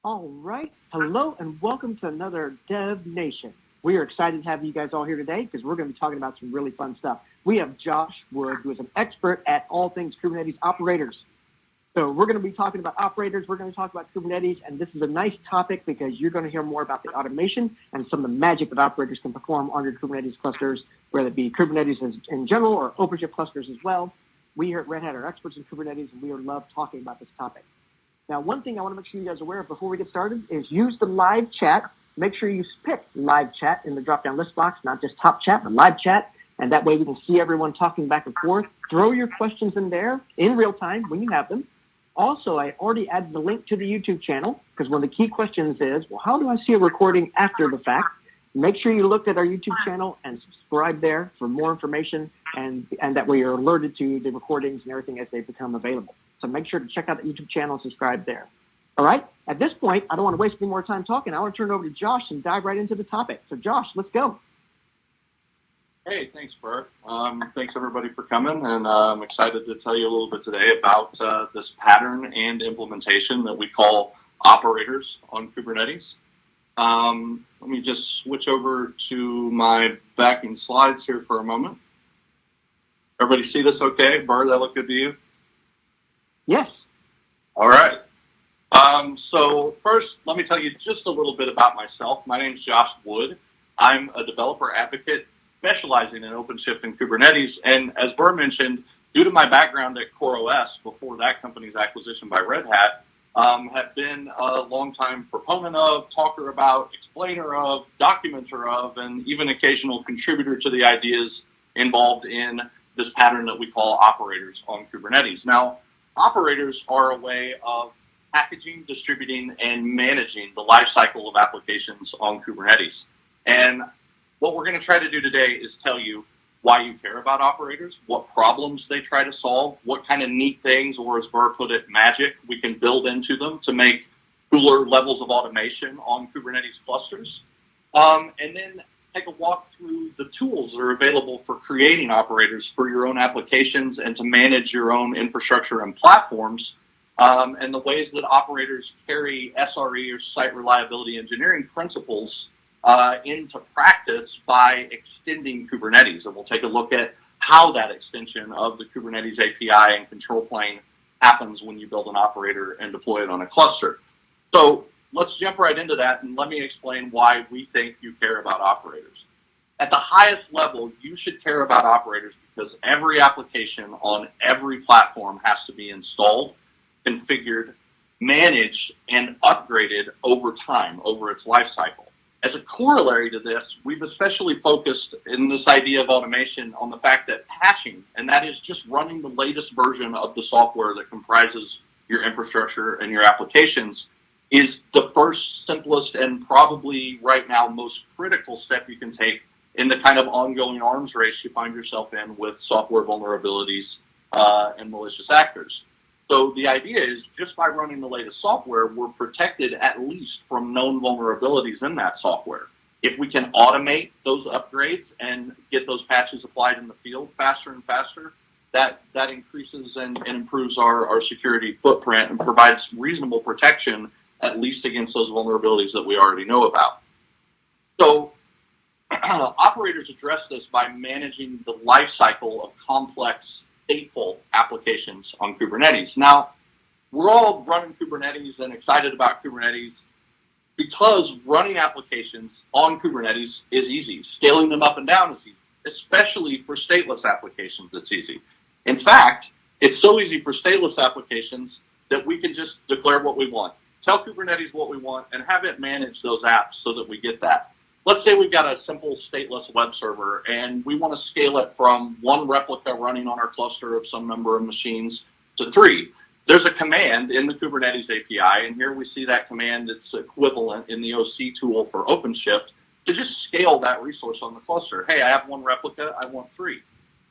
All right. Hello and welcome to another DevNation. We are excited to have you guys all here today because we're going to be talking about some really fun stuff. We have Josh Wood, who is an expert at all things Kubernetes operators. So we're going to be talking about operators, we're going to talk about Kubernetes, and this is a nice topic because you're going to hear more about the automation and some of the magic that operators can perform on your Kubernetes clusters, whether it be Kubernetes in general or OpenShift clusters as well. We here at Red Hat are experts in Kubernetes, and we love talking about this topic. Now, one thing I want to make sure you guys are aware of before we get started is use the live chat. Make sure you pick live chat in the drop-down list box, not just top chat, but live chat. And that way we can see everyone talking back and forth. Throw your questions in there in real time when you have them. Also, I already added the link to the YouTube channel because one of the key questions is, well, how do I see a recording after the fact? Make sure you look at our YouTube channel and subscribe there for more information, and that way you're alerted to the recordings and everything as they become available. So make sure to check out the YouTube channel and subscribe there. All right, at this point, I don't want to waste any more time talking. I want to turn it over to Josh and dive right into the topic. So Josh, let's go. Hey, thanks, Bert. Thanks, everybody, for coming, and I'm excited to tell you a little bit today about this pattern and implementation that we call operators on Kubernetes. Let me just switch over to my backing slides here for a moment. Everybody see this okay? Bert, that look good to you? Yes. All right. So first, let me tell you just a little bit about myself. My name is Josh Wood. I'm a developer advocate specializing in OpenShift and Kubernetes. And as Bert mentioned, due to my background at CoreOS before that company's acquisition by Red Hat, have been a longtime proponent of, talker about, explainer of, documenter of, and even occasional contributor to the ideas involved in this pattern that we call operators on Kubernetes. Now, operators are a way of packaging, distributing, and managing the lifecycle of applications on Kubernetes. And what we're going to try to do today is tell you why you care about operators, what problems they try to solve, what kind of neat things, or as Burr put it, magic, we can build into them to make cooler levels of automation on Kubernetes clusters. And then take a walk through the tools that are available for creating operators for your own applications and to manage your own infrastructure and platforms, and the ways that operators carry SRE or site reliability engineering principles into practice by extending Kubernetes. And we'll take a look at how that extension of the Kubernetes API and control plane happens when you build an operator and deploy it on a cluster. So let's jump right into that, and let me explain why we think you care about operators. At the highest level, you should care about operators because every application on every platform has to be installed, configured, managed, and upgraded over time, over its life cycle. As a corollary to this, we've especially focused in this idea of automation on the fact that patching, and that is just running the latest version of the software that comprises your infrastructure and your applications, is the first, simplest, and probably right now most critical step you can take in the kind of ongoing arms race you find yourself in with software vulnerabilities and malicious actors. So the idea is just by running the latest software, we're protected at least from known vulnerabilities in that software. If we can automate those upgrades and get those patches applied in the field faster and faster, that increases and improves our security footprint and provides reasonable protection, at least against those vulnerabilities that we already know about. So operators address this by managing the life cycle of complex stateful applications on Kubernetes. Now, we're all running Kubernetes and excited about Kubernetes because running applications on Kubernetes is easy. Scaling them up and down is easy, especially for stateless applications, it's easy. In fact, it's so easy for stateless applications that we can just declare what we want. Tell Kubernetes what we want and have it manage those apps so that we get that. Let's say we've got a simple stateless web server and we want to scale it from one replica running on our cluster of some number of machines to 3. There's a command in the Kubernetes API, and here we see that command. It's equivalent in the OC tool for OpenShift to just scale that resource on the cluster. Hey, I have one replica, I want 3.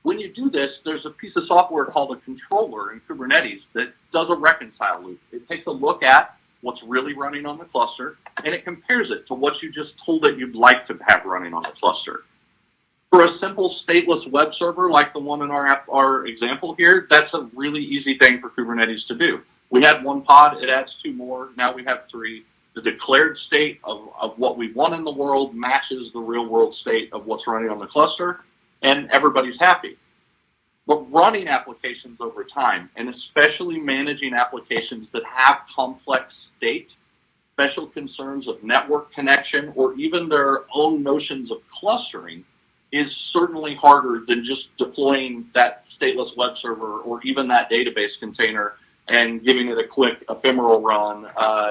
When you do this, there's a piece of software called a controller in Kubernetes that does a reconcile loop. It takes a look at what's really running on the cluster, and it compares it to what you just told it you'd like to have running on the cluster. For a simple stateless web server like the one in our example here, that's a really easy thing for Kubernetes to do. We had one pod, it adds 2 more, now we have 3. the declared state of what we want in the world matches the real world state of what's running on the cluster, and everybody's happy. But running applications over time, and especially managing applications that have complex state, special concerns of network connection, or even their own notions of clustering, is certainly harder than just deploying that stateless web server or even that database container and giving it a quick ephemeral run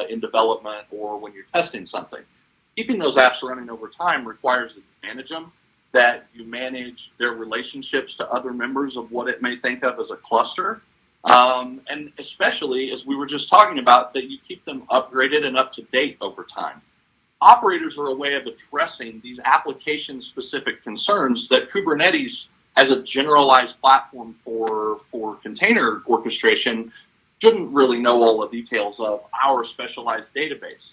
in development or when you're testing something. Keeping those apps running over time requires that you manage them, that you manage their relationships to other members of what it may think of as a cluster, and especially, as we were just talking about, that you keep them upgraded and up to date over time. Operators are a way of addressing these application-specific concerns that Kubernetes, as a generalized platform for container orchestration, shouldn't really know all the details of our specialized database.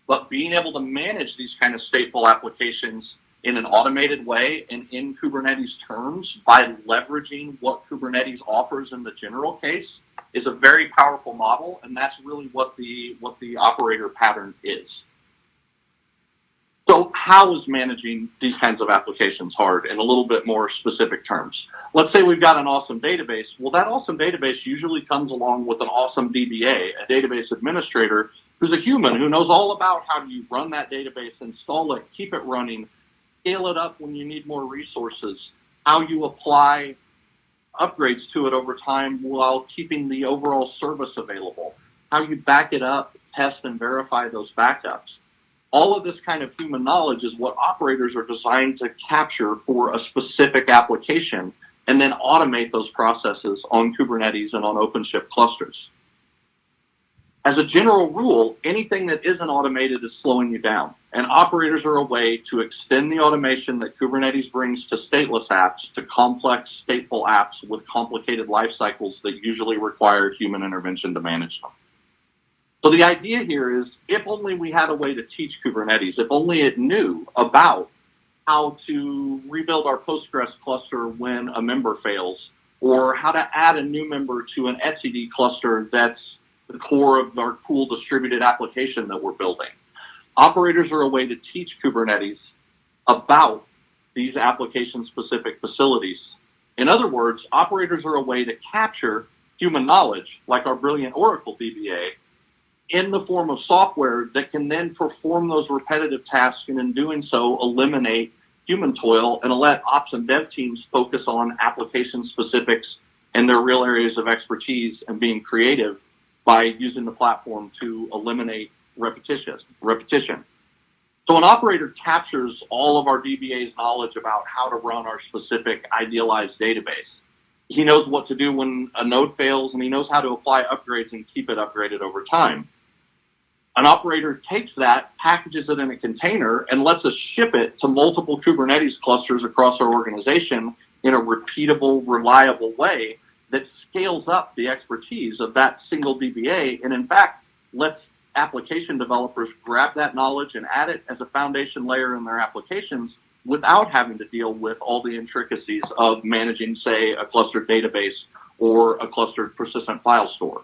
But being able to manage these kind of stateful applications in an automated way and in Kubernetes terms by leveraging what Kubernetes offers in the general case is a very powerful model, and that's really what the operator pattern is. So how is managing these kinds of applications hard in a little bit more specific terms? Let's say we've got an awesome database. Well, that awesome database usually comes along with an awesome DBA, a database administrator, who's a human who knows all about how you run that database, install it, keep it running, scale it up when you need more resources, how you apply upgrades to it over time while keeping the overall service available, how you back it up, test and verify those backups. All of this kind of human knowledge is what operators are designed to capture for a specific application and then automate those processes on Kubernetes and on OpenShift clusters. As a general rule, anything that isn't automated is slowing you down, and operators are a way to extend the automation that Kubernetes brings to stateless apps to complex stateful apps with complicated life cycles that usually require human intervention to manage them. So the idea here is, if only we had a way to teach Kubernetes, if only it knew about how to rebuild our Postgres cluster when a member fails, or how to add a new member to an etcd cluster that's the core of our cool distributed application that we're building. Operators are a way to teach Kubernetes about these application-specific facilities. In other words, operators are a way to capture human knowledge, like our brilliant Oracle DBA, in the form of software that can then perform those repetitive tasks, and in doing so, eliminate human toil and let ops and dev teams focus on application specifics and their real areas of expertise and being creative by using the platform to eliminate repetition. So an operator captures all of our DBA's knowledge about how to run our specific idealized database. He knows what to do when a node fails, and he knows how to apply upgrades and keep it upgraded over time. An operator takes that, packages it in a container, and lets us ship it to multiple Kubernetes clusters across our organization in a repeatable, reliable way that scales up the expertise of that single DBA, and in fact, lets application developers grab that knowledge and add it as a foundation layer in their applications without having to deal with all the intricacies of managing, say, a clustered database or a clustered persistent file store.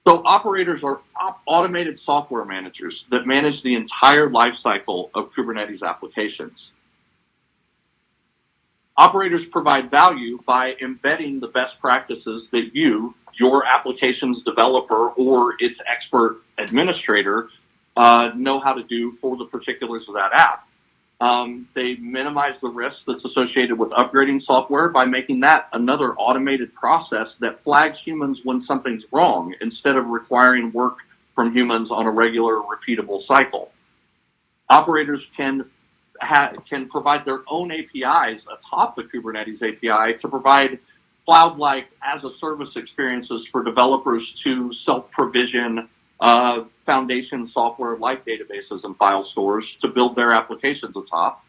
So operators are automated software managers that manage the entire lifecycle of Kubernetes applications. Operators provide value by embedding the best practices that you, your application's developer or its expert administrator, know how to do for the particulars of that app. They minimize the risk that's associated with upgrading software by making that another automated process that flags humans when something's wrong instead of requiring work from humans on a regular, repeatable cycle. Operators can provide their own APIs atop the Kubernetes API to provide cloud-like as-a-service experiences for developers to self-provision foundation software like databases and file stores to build their applications atop.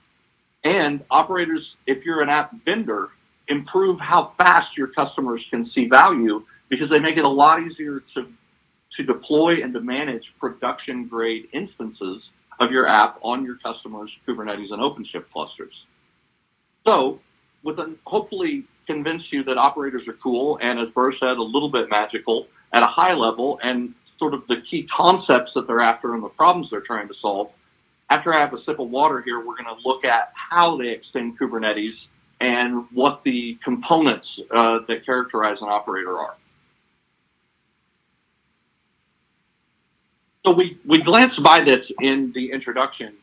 And operators, if you're an app vendor, improve how fast your customers can see value because they make it a lot easier to deploy and to manage production-grade instances of your app on your customers' Kubernetes and OpenShift clusters. So, hopefully convince you that operators are cool and, as Burr said, a little bit magical at a high level, and sort of the key concepts that they're after and the problems they're trying to solve. After I have a sip of water here, we're going to look at how they extend Kubernetes and what the components that characterize an operator are. So we glanced by this in the introduction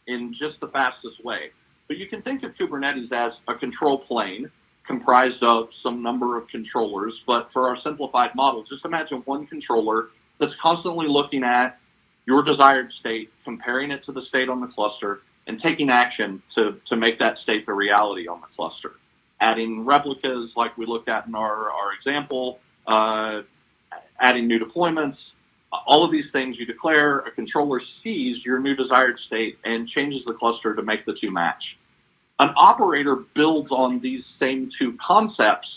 in just the fastest way. But you can think of Kubernetes as a control plane comprised of some number of controllers. But for our simplified model, just imagine one controller that's constantly looking at your desired state, comparing it to the state on the cluster, and taking action to make that state the reality on the cluster. Adding replicas like we looked at in our example, adding new deployments, all of these things you declare, a controller sees your new desired state and changes the cluster to make the two match. An operator builds on these same two concepts,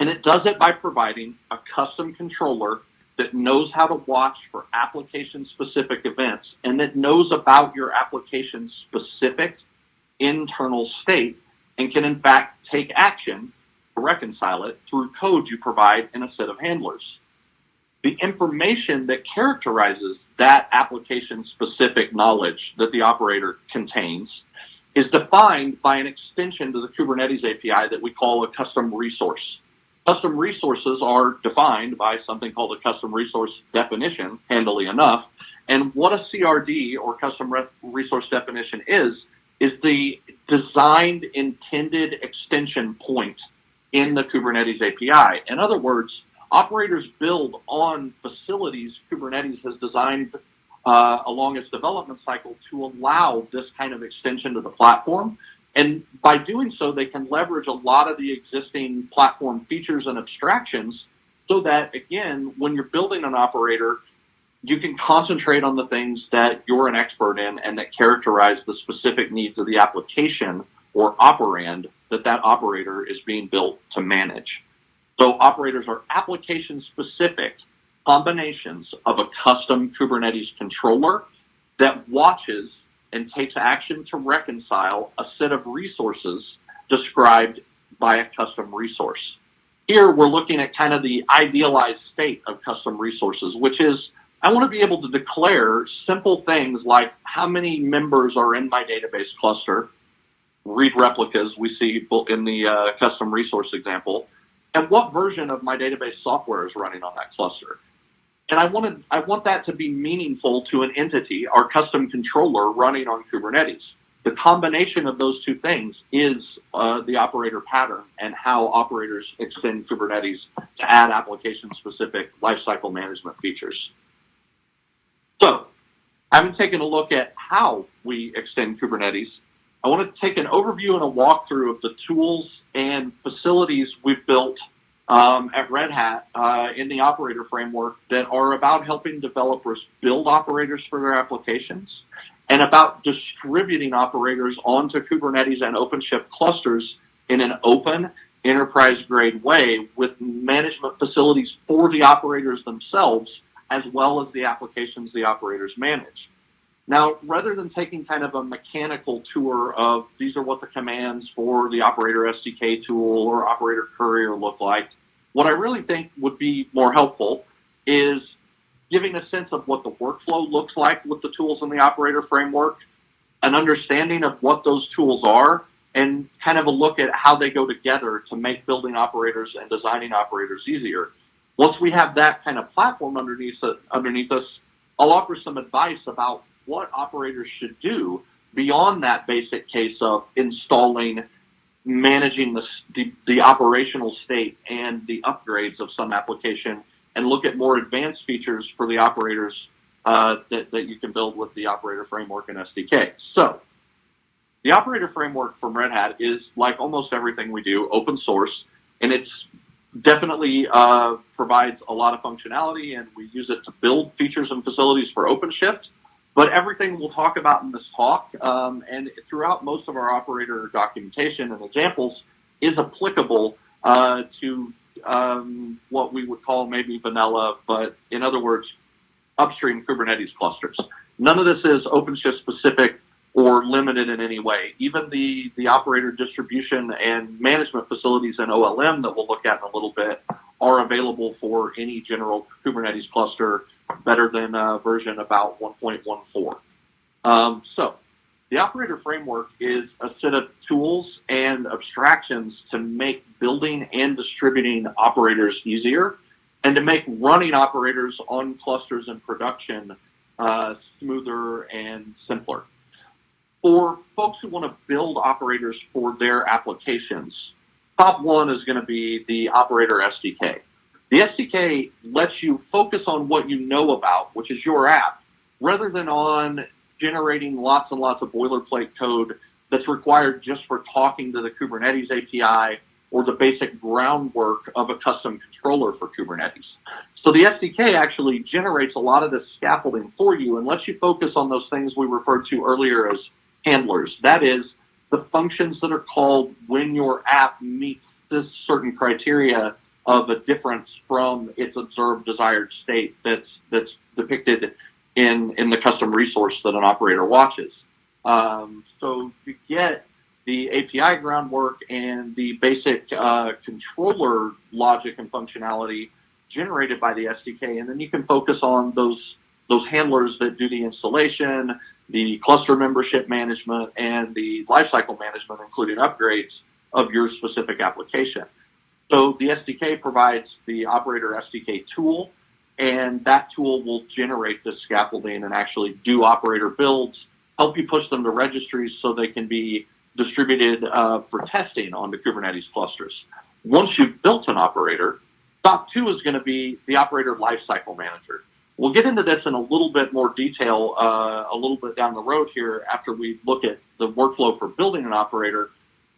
and it does it by providing a custom controller that knows how to watch for application-specific events and that knows about your application-specific internal state and can, in fact, take action to reconcile it through code you provide in a set of handlers. The information that characterizes that application-specific knowledge that the operator contains is defined by an extension to the Kubernetes API that we call a custom resource. Custom resources are defined by something called a custom resource definition, handily enough. And what a CRD, or custom resource definition, is the designed intended extension point in the Kubernetes API. In other words, operators build on facilities Kubernetes has designed along its development cycle to allow this kind of extension to the platform. And by doing so, they can leverage a lot of the existing platform features and abstractions so that, again, when you're building an operator, you can concentrate on the things that you're an expert in and that characterize the specific needs of the application or operand that operator is being built to manage. So operators are application-specific combinations of a custom Kubernetes controller that watches and takes action to reconcile a set of resources described by a custom resource. Here, we're looking at kind of the idealized state of custom resources, which is I want to be able to declare simple things like how many members are in my database cluster, read replicas we see in the custom resource example, and what version of my database software is running on that cluster. And I want that to be meaningful to an entity, our custom controller running on Kubernetes. The combination of those two things is the operator pattern and how operators extend Kubernetes to add application-specific lifecycle management features. So, having taken a look at how we extend Kubernetes, I want to take an overview and a walkthrough of the tools and facilities we've built at Red Hat in the Operator Framework that are about helping developers build operators for their applications and about distributing operators onto Kubernetes and OpenShift clusters in an open, enterprise-grade way with management facilities for the operators themselves as well as the applications the operators manage. Now, rather than taking kind of a mechanical tour of these are what the commands for the Operator SDK tool or Operator Courier look like, what I really think would be more helpful is giving a sense of what the workflow looks like with the tools in the Operator Framework, an understanding of what those tools are, and kind of a look at how they go together to make building operators and designing operators easier. Once we have that kind of platform underneath us, I'll offer some advice about what operators should do beyond that basic case of installing, managing the operational state and the upgrades of some application, and look at more advanced features for the operators that you can build with the Operator Framework and SDK. So, the Operator Framework from Red Hat is, like almost everything we do, open source, and it's definitely provides a lot of functionality, and we use it to build features and facilities for OpenShift. But everything we'll talk about in this talk and throughout most of our operator documentation and examples is applicable to what we would call maybe vanilla, but in other words, upstream Kubernetes clusters. None of this is OpenShift specific or limited in any way. Even the operator distribution and management facilities in OLM that we'll look at in a little bit are available for any general Kubernetes cluster better than version about 1.14. So the Operator Framework is a set of tools and abstractions to make building and distributing operators easier and to make running operators on clusters in production smoother and simpler. For folks who want to build operators for their applications, top one is going to be the Operator SDK. The SDK lets you focus on what you know about, which is your app, rather than on generating lots and lots of boilerplate code that's required just for talking to the Kubernetes API or the basic groundwork of a custom controller for Kubernetes. So the SDK actually generates a lot of this scaffolding for you and lets you focus on those things we referred to earlier as handlers. That is, the functions that are called when your app meets this certain criteria of a difference from its observed desired state that's depicted in the custom resource that an operator watches. So you get the API groundwork and the basic controller logic and functionality generated by the SDK, and then you can focus on those handlers that do the installation, the cluster membership management, and the lifecycle management, including upgrades of your specific application. So the SDK provides the Operator SDK tool, and that tool will generate this scaffolding and actually do operator builds, help you push them to registries so they can be distributed for testing onto Kubernetes clusters. Once you've built an operator, step two is going to be the Operator Lifecycle Manager. We'll get into this in a little bit more detail a little bit down the road here after we look at the workflow for building an operator.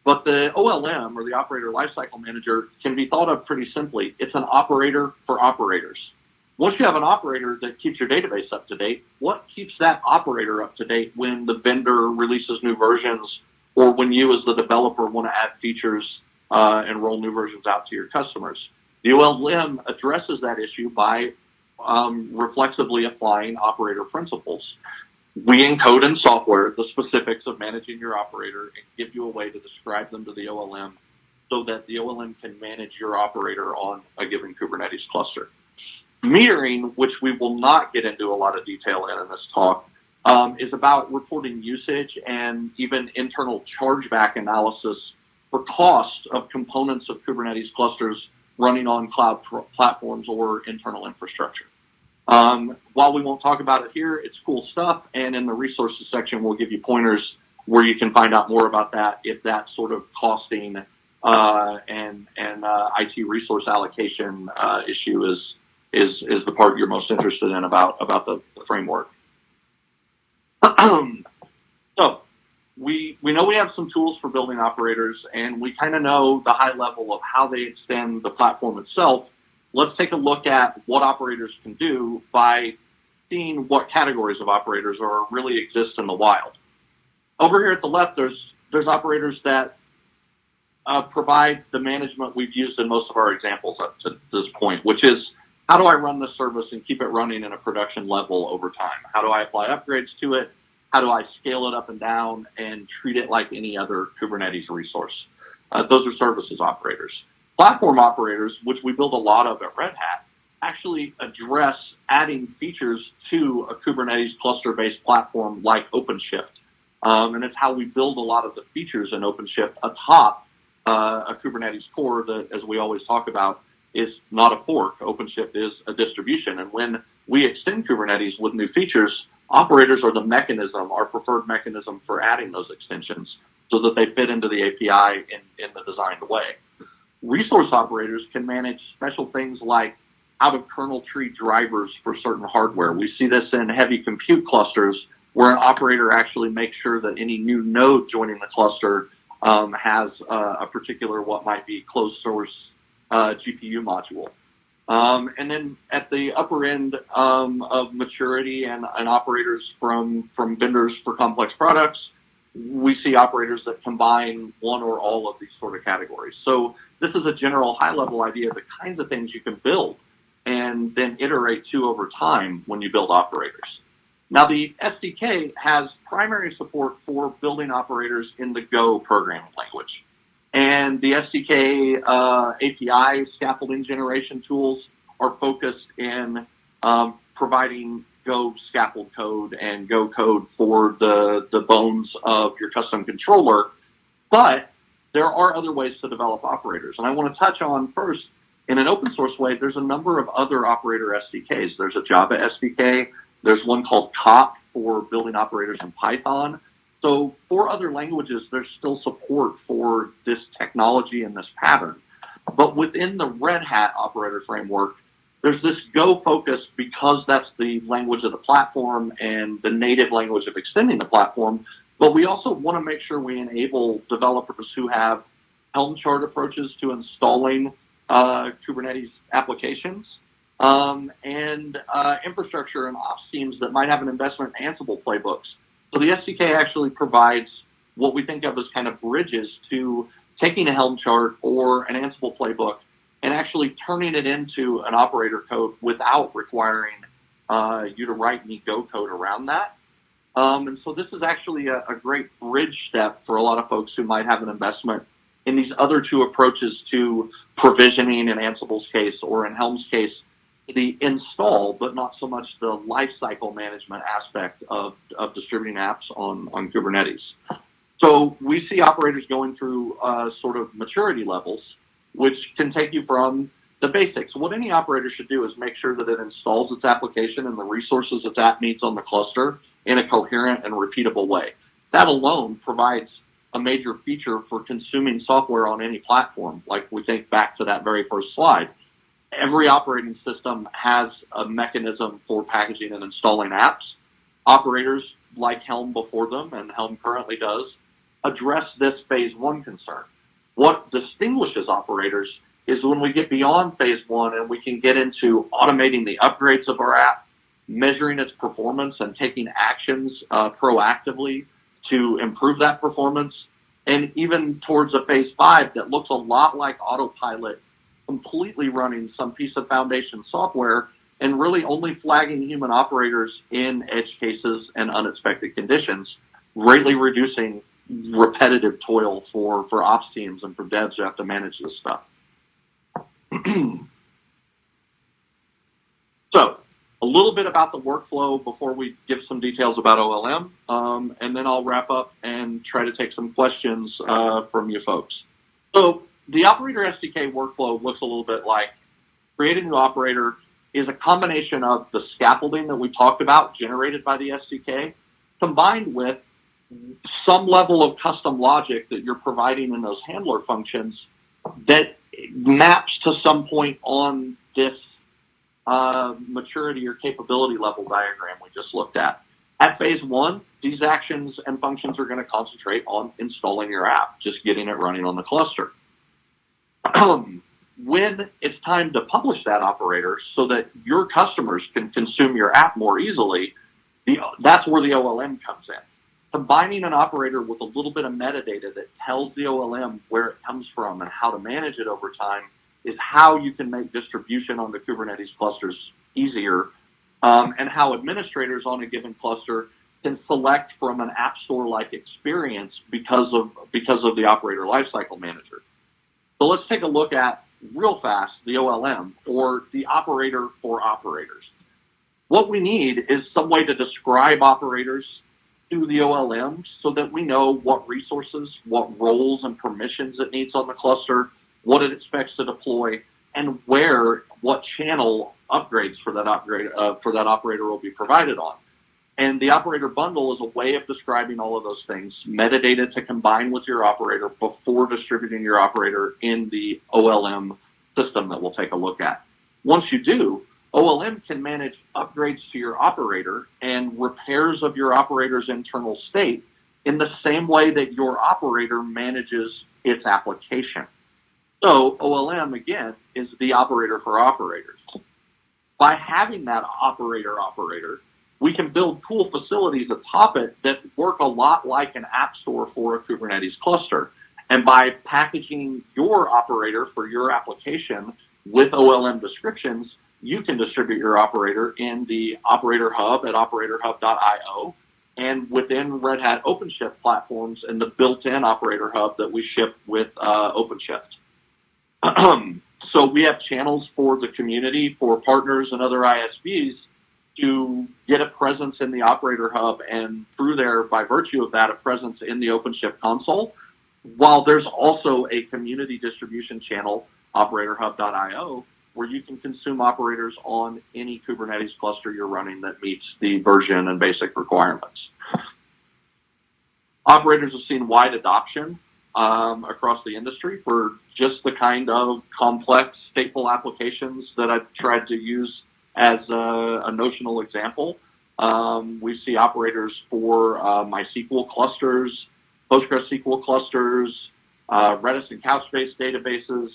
But the OLM, or the Operator Lifecycle Manager, can be thought of pretty simply. It's an operator for operators. Once you have an operator that keeps your database up to date, what keeps that operator up to date when the vendor releases new versions or when you as the developer want to add features and roll new versions out to your customers? The OLM addresses that issue by reflexively applying operator principles. We encode in software the specifics of managing your operator and give you a way to describe them to the OLM so that the OLM can manage your operator on a given Kubernetes cluster. Metering, which we will not get into a lot of detail in this talk, is about reporting usage and even internal chargeback analysis for cost of components of Kubernetes clusters running on cloud platforms or internal infrastructure. While we won't talk about it here, it's cool stuff, and in the resources section, we'll give you pointers where you can find out more about that if that sort of costing and IT resource allocation issue is the part you're most interested in about the framework. So we know we have some tools for building operators, and we kind of know the high level of how they extend the platform itself. Let's take a look at what operators can do by seeing what categories of operators really exist in the wild. Over here at the left, there's operators that provide the management we've used in most of our examples up to this point, which is how do I run the service and keep it running in a production level over time? How do I apply upgrades to it? How do I scale it up and down and treat it like any other Kubernetes resource? Those are services operators. Platform operators, which we build a lot of at Red Hat, actually address adding features to a Kubernetes cluster-based platform like OpenShift. And it's how we build a lot of the features in OpenShift atop a Kubernetes core that, as we always talk about, is not a fork. OpenShift is a distribution. And when we extend Kubernetes with new features, operators are the mechanism, our preferred mechanism for adding those extensions so that they fit into the API in the designed way. Resource operators can manage special things like out-of-kernel tree drivers for certain hardware. We see this in heavy compute clusters where an operator actually makes sure that any new node joining the cluster has a particular what might be closed source GPU module. And then at the upper end of maturity and operators from vendors for complex products, we see operators that combine one or all of these sort of categories. So this is a general high-level idea of the kinds of things you can build and then iterate to over time when you build operators. Now, the SDK has primary support for building operators in the Go programming language. And And the SDK API scaffolding generation tools are focused in providing Go scaffold code and Go code for the bones of your custom controller. But there are other ways to develop operators. And I want to touch on first, in an open source way, there's a number of other operator SDKs. There's a Java SDK. There's one called COP for building operators in Python. So for other languages, there's still support for this technology and this pattern. But within the Red Hat operator framework, there's this Go focus because that's the language of the platform and the native language of extending the platform. But we also want to make sure we enable developers who have Helm chart approaches to installing Kubernetes applications and infrastructure and ops teams that might have an investment in Ansible playbooks. So the SDK actually provides what we think of as kind of bridges to taking a Helm chart or an Ansible playbook and actually turning it into an operator code without requiring you to write any Go code around that. And so this is actually a great bridge step for a lot of folks who might have an investment in these other two approaches to provisioning in Ansible's case, or in Helm's case, the install, but not so much the lifecycle management aspect of distributing apps on Kubernetes. So we see operators going through sort of maturity levels, which can take you from the basics. What any operator should do is make sure that it installs its application and the resources its app needs on the cluster in a coherent and repeatable way. That alone provides a major feature for consuming software on any platform. Like we think back to that very first slide. Every operating system has a mechanism for packaging and installing apps. Operators like Helm before them, and Helm currently does, address this phase one concern. What distinguishes operators is when we get beyond phase one and we can get into automating the upgrades of our app, measuring its performance and taking actions proactively to improve that performance, and even towards a phase 5 that looks a lot like autopilot, completely running some piece of foundation software and really only flagging human operators in edge cases and unexpected conditions, greatly reducing repetitive toil for ops teams and for devs who have to manage this stuff. So, a little bit about the workflow before we give some details about OLM, and then I'll wrap up and try to take some questions from you folks. So, the Operator SDK workflow looks a little bit like creating an operator is a combination of the scaffolding that we talked about generated by the SDK, combined with some level of custom logic that you're providing in those handler functions that maps to some point on this maturity or capability level diagram we just looked at. At phase 1, these actions and functions are going to concentrate on installing your app, just getting it running on the cluster. When it's time to publish that operator so that your customers can consume your app more easily, that's where the OLM comes in. Combining an operator with a little bit of metadata that tells the OLM where it comes from and how to manage it over time is how you can make distribution on the Kubernetes clusters easier, and how administrators on a given cluster can select from an app store-like experience because of the operator lifecycle manager. So let's take a look at, real fast, the OLM, or the operator for operators. What we need is some way to describe operators to the OLM so that we know what resources, what roles and permissions it needs on the cluster, what it expects to deploy, and what channel upgrades for that operator will be provided on. And the operator bundle is a way of describing all of those things, metadata to combine with your operator before distributing your operator in the OLM system that we'll take a look at. Once you do, OLM can manage upgrades to your operator and repairs of your operator's internal state in the same way that your operator manages its application. So OLM, again, is the operator for operators. By having that operator, we can build cool facilities atop it that work a lot like an app store for a Kubernetes cluster. And by packaging your operator for your application with OLM descriptions, you can distribute your operator in the Operator Hub at operatorhub.io, and within Red Hat OpenShift platforms and the built-in Operator Hub that we ship with OpenShift. So we have channels for the community, for partners and other ISVs to get a presence in the Operator Hub, and through there, by virtue of that, a presence in the OpenShift console, while there's also a community distribution channel, operatorhub.io, where you can consume operators on any Kubernetes cluster you're running that meets the version and basic requirements. Operators have seen wide adoption across the industry for just the kind of complex stateful applications that I've tried to use as a notional example. We see operators for MySQL clusters, PostgreSQL clusters, Redis and Couchbase databases.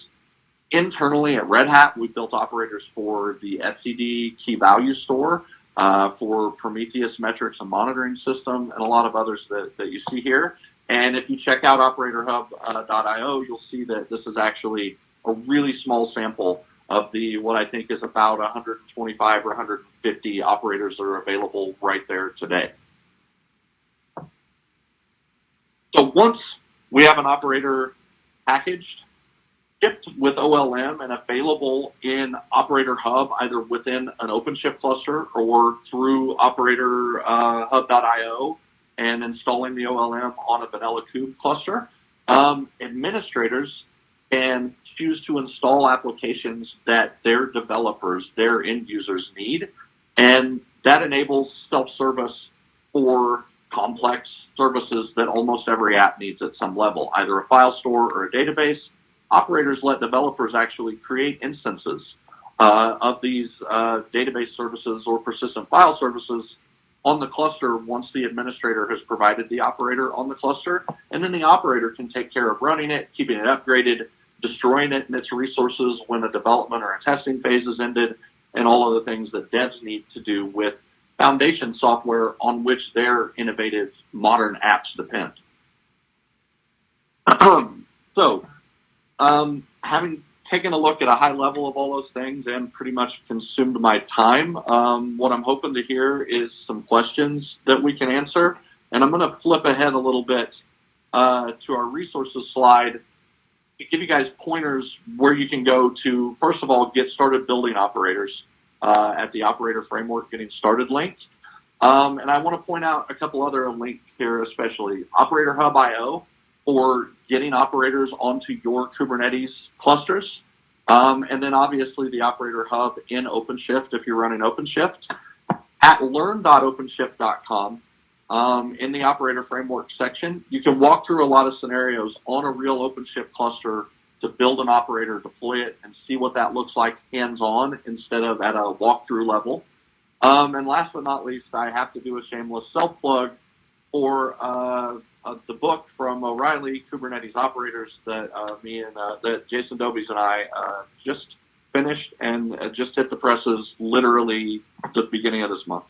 Internally at Red Hat, we built operators for the etcd key value store, for Prometheus metrics and monitoring system, and a lot of others that you see here. And if you check out operatorhub.io, you'll see that this is actually a really small sample of the what I think is about 125 or 150 operators that are available right there today. So once we have an operator packaged, shipped with OLM and available in Operator Hub, either within an OpenShift cluster or through operatorhub.io and installing the OLM on a vanilla kube cluster, administrators can choose to install applications that their developers, their end users need, and that enables self-service for complex services that almost every app needs at some level, either a file store or a database. Operators let developers actually create instances of these database services or persistent file services on the cluster once the administrator has provided the operator on the cluster, and then the operator can take care of running it, keeping it upgraded, destroying it and its resources when a development or a testing phase is ended, and all of the things that devs need to do with foundation software on which their innovative modern apps depend. So, having taken a look at a high level of all those things and pretty much consumed my time, what I'm hoping to hear is some questions that we can answer. And I'm going to flip ahead a little bit to our resources slide to give you guys pointers where you can go to, first of all, get started building operators at the Operator Framework Getting Started link. And I want to point out a couple other links here, especially Operator Hub.io for getting operators onto your Kubernetes clusters. And then obviously the Operator Hub in OpenShift if you're running OpenShift. At learn.openshift.com, in the Operator Framework section, you can walk through a lot of scenarios on a real OpenShift cluster to build an operator, deploy it, and see what that looks like hands-on instead of at a walkthrough level. And last but not least, I have to do a shameless self-plug for the book from O'Reilly, Kubernetes Operators, that that Jason Dobies and I just finished and just hit the presses literally the beginning of this month.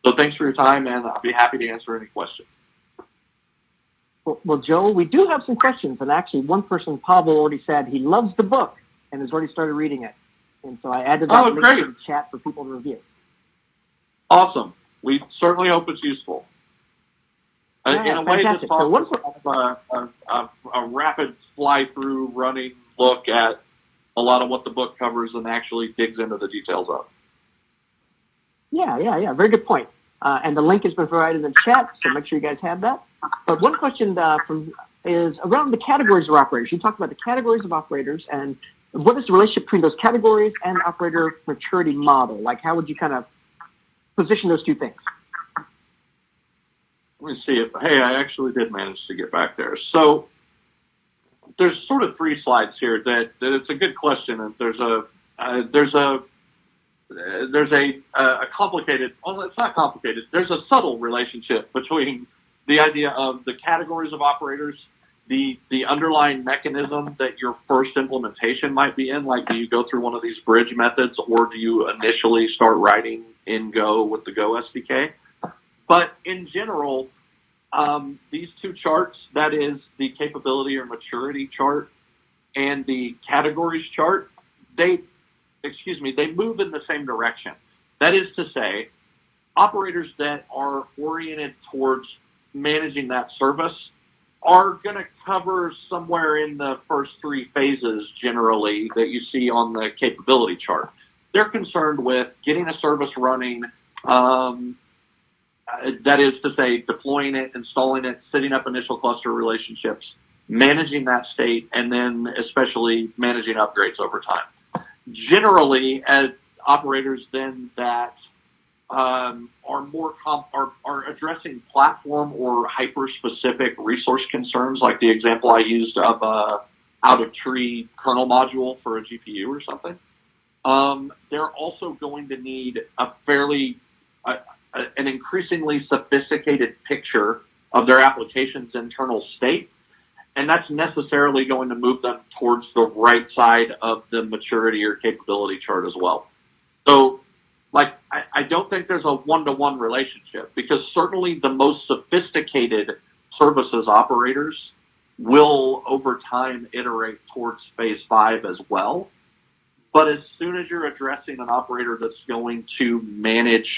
So thanks for your time, and I'll be happy to answer any questions. Well, Joel, we do have some questions, and actually one person, Pavel, already said he loves the book and has already started reading it. And so I added that link to the chat for people to review. Awesome. We certainly hope it's useful. Yeah, in a way, fantastic. this talks a rapid fly-through running look at a lot of what the book covers and actually digs into the details of. Yeah. Very good point. And the link has been provided in the chat, so make sure you guys have that. But one question is around the categories of operators. You talked about the categories of operators, and what is the relationship between those categories and operator maturity model? Like, how would you kind of position those two things? Let me see if, hey, I actually did manage to get back there. So there's sort of three slides here that it's a good question, and there's a complicated, well, it's not complicated. There's a subtle relationship between the idea of the categories of operators, the underlying mechanism that your first implementation might be in, like do you go through one of these bridge methods, or do you initially start writing in Go with the Go SDK? But in general, these two charts, that is the capability or maturity chart and the categories chart, they move in the same direction. That is to say, operators that are oriented towards managing that service are going to cover somewhere in the first three phases generally that you see on the capability chart. They're concerned with getting a service running, that is to say, deploying it, installing it, setting up initial cluster relationships, managing that state, and then especially managing upgrades over time. Generally, as operators then that are addressing platform or hyper-specific resource concerns, like the example I used of out-of-tree kernel module for a GPU or something. They're also going to need an increasingly sophisticated picture of their application's internal state, and that's necessarily going to move them towards the right side of the maturity or capability chart as well. So, I don't think there's a one-to-one relationship, because certainly the most sophisticated services operators will, over time, iterate towards phase 5 as well. But as soon as you're addressing an operator that's going to manage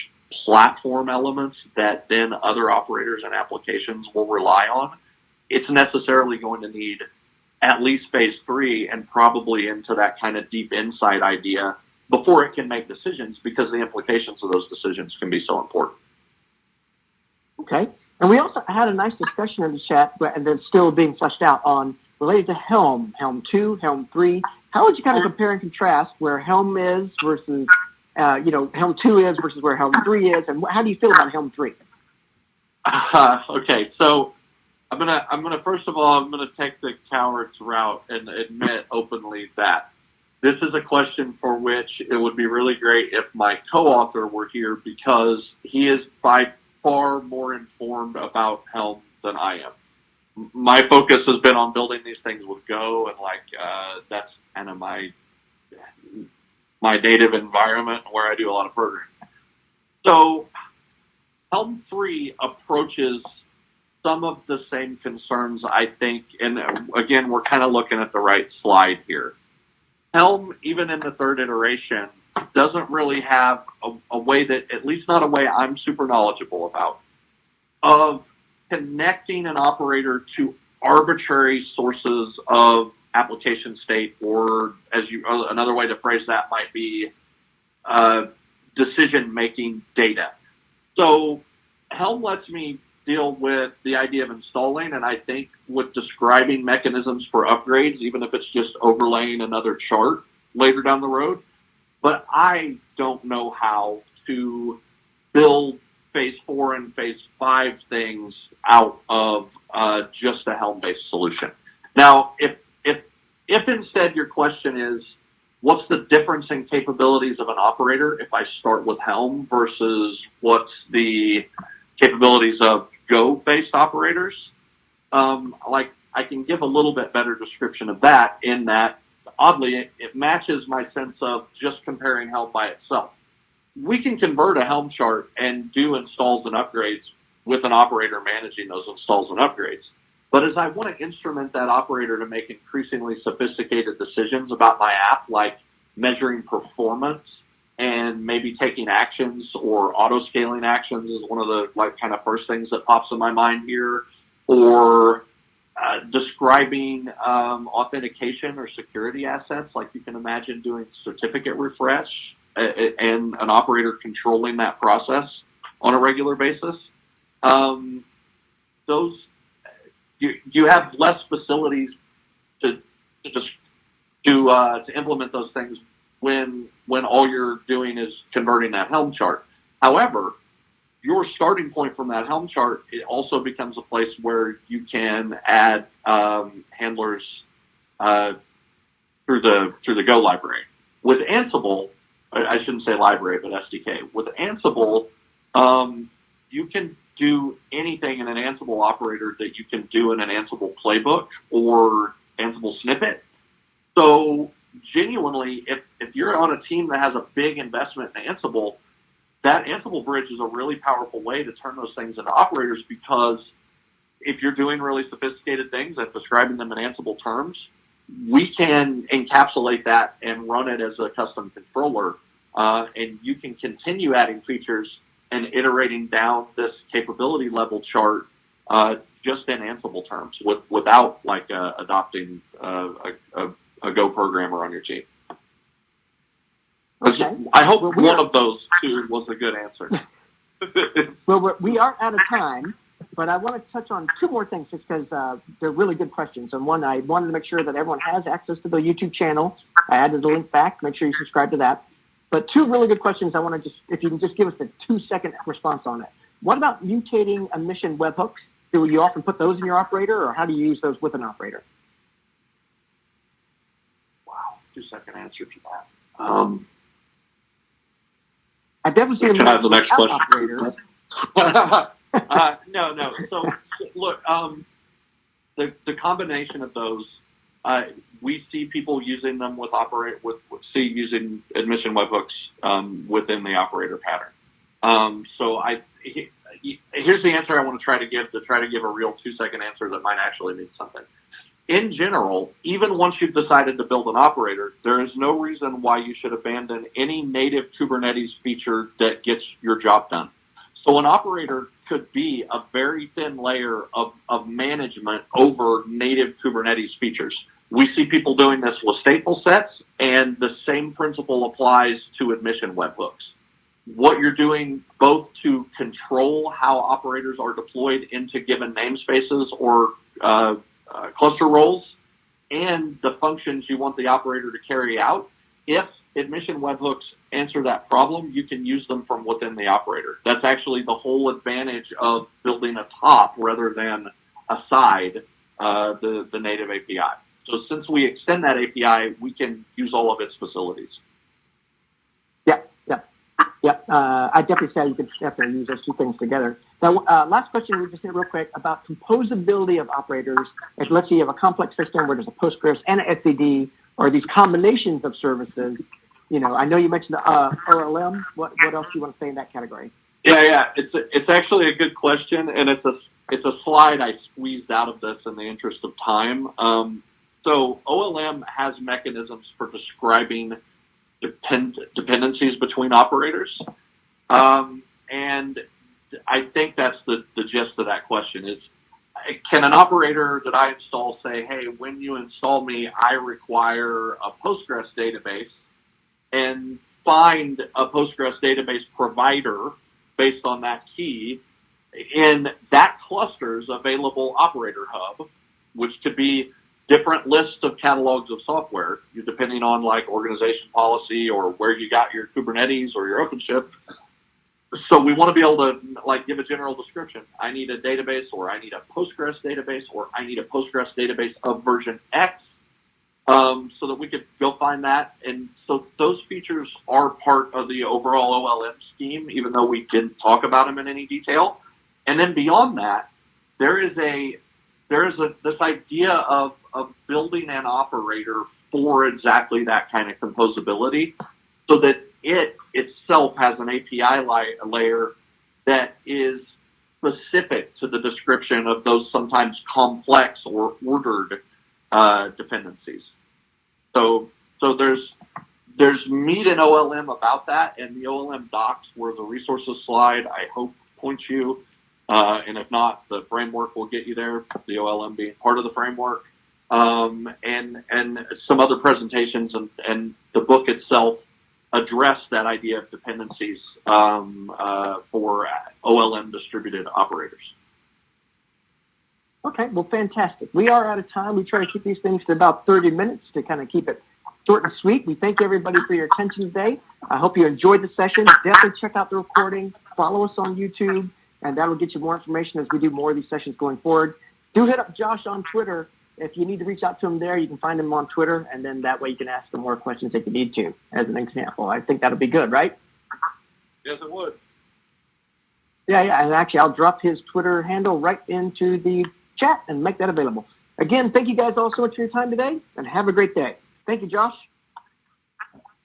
platform elements that then other operators and applications will rely on, it's necessarily going to need at least phase 3 and probably into that kind of deep insight idea before it can make decisions, because the implications of those decisions can be so important. Okay. And we also had a nice discussion in the chat, and then still being fleshed out on related to Helm, Helm 2, Helm 3. How would you kind of compare and contrast where Helm is versus, Helm 2 is versus where Helm 3 is, and how do you feel about Helm 3? Okay, so I'm gonna first of all, I'm gonna take the coward's route and admit openly that this is a question for which it would be really great if my co-author were here, because he is by far more informed about Helm than I am. My focus has been on building these things with Go, and that's kind of my native environment where I do a lot of programming. So Helm 3 approaches some of the same concerns, I think, and again, we're kind of looking at the right slide here. Helm, even in the third iteration, doesn't really have a way that, at least not a way I'm super knowledgeable about, of connecting an operator to arbitrary sources of application state, or another way to phrase that might be decision-making data. So Helm lets me deal with the idea of installing, and I think with describing mechanisms for upgrades, even if it's just overlaying another chart later down the road. But I don't know how to build phase 4 and phase 5 things out of just a Helm-based solution. Now, if instead your question is, what's the difference in capabilities of an operator if I start with Helm versus what's the capabilities of Go-based operators? I can give a little bit better description of that, in that, oddly, it matches my sense of just comparing Helm by itself. We can convert a Helm chart and do installs and upgrades with an operator managing those installs and upgrades. But as I want to instrument that operator to make increasingly sophisticated decisions about my app, like measuring performance and maybe taking actions or auto-scaling actions is one of the kind of first things that pops in my mind here, or describing authentication or security assets, like you can imagine doing certificate refresh and an operator controlling that process on a regular basis. You have less facilities to implement those things when all you're doing is converting that Helm chart. However, your starting point from that Helm chart, it also becomes a place where you can add handlers through the Go library. With Ansible, I shouldn't say library, but SDK. With Ansible, you can do anything in an Ansible operator that you can do in an Ansible playbook or Ansible snippet. So genuinely, if you're on a team that has a big investment in Ansible, that Ansible bridge is a really powerful way to turn those things into operators, because if you're doing really sophisticated things and describing them in Ansible terms, we can encapsulate that and run it as a custom controller, and you can continue adding features and iterating down this capability level chart just in Ansible terms without like adopting a Go programmer on your team. Okay. I hope one of those two was a good answer. Well, we are out of time, but I want to touch on two more things just because they're really good questions. And one, I wanted to make sure that everyone has access to the YouTube channel. I added the link back. Make sure you subscribe to that. But two really good questions I want to if you can just give us a 2-second response on it. What about mutating emission webhooks? Do you often put those in your operator, or how do you use those with an operator? Wow, 2-second answer to that. I've definitely seen them the next question. Operators. No. So look, the combination of those, we see people using them using admission webhooks within the operator pattern. So here's the answer I want to try to give a real 2-second answer that might actually mean something. In general, even once you've decided to build an operator, there is no reason why you should abandon any native Kubernetes feature that gets your job done. So an operator could be a very thin layer of management over native Kubernetes features. We see people doing this with stateful sets, and the same principle applies to admission webhooks. What you're doing both to control how operators are deployed into given namespaces or cluster roles, and the functions you want the operator to carry out. If admission webhooks answer that problem, you can use them from within the operator. That's actually the whole advantage of building a top rather than aside the native API. So since we extend that API, we can use all of its facilities. Yep. I definitely say you could definitely use those two things together. Now, last question we just did real quick about composability of operators. If let's say you have a complex system where there's a Postgres and an etcd, or these combinations of services. I know you mentioned the OLM. What else do you want to say in that category? Yeah. It's actually a good question, and it's a slide I squeezed out of this in the interest of time. So OLM has mechanisms for describing dependencies between operators. And I think that's the gist of that question is, can an operator that I install say, hey, when you install me, I require a Postgres database, and find a Postgres database provider based on that key in that cluster's available operator hub, which could be different lists of catalogs of software, depending on like organization policy or where you got your Kubernetes or your OpenShift. So we want to be able to like give a general description. I need a database, or I need a Postgres database, or I need a Postgres database of version X, so that we could go find that. And so those features are part of the overall OLM scheme, even though we didn't talk about them in any detail. And then beyond that, there is this idea of building an operator for exactly that kind of composability, so that it itself has an API layer that is specific to the description of those sometimes complex or ordered dependencies. So there's meat in OLM about that, and the OLM docs where the resources slide, I hope, points you. And if not, the framework will get you there, the OLM being part of the framework, and some other presentations and the book itself address that idea of dependencies for OLM distributed operators. Okay, well, fantastic. We are out of time. We try to keep these things to about 30 minutes to kind of keep it short and sweet. We thank everybody for your attention today. I hope you enjoyed the session. Definitely check out the recording. Follow us on YouTube, and that will get you more information as we do more of these sessions going forward. Do hit up Josh on Twitter. If you need to reach out to him there, you can find him on Twitter, and then that way you can ask him more questions if you need to, as an example. I think that'll be good, right? Yes, it would. Yeah, and actually I'll drop his Twitter handle right into the chat and make that available. Again, thank you guys all so much for your time today, and have a great day. Thank you, Josh.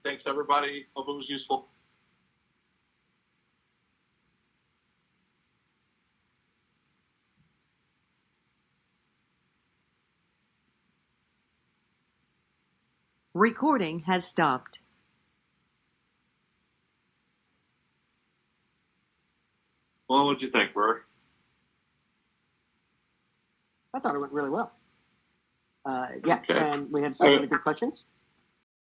Thanks, everybody. Hope it was useful. Recording has stopped. Well, what'd you think, Burr? I thought it went really well. Yeah, Okay. and we had so many good questions.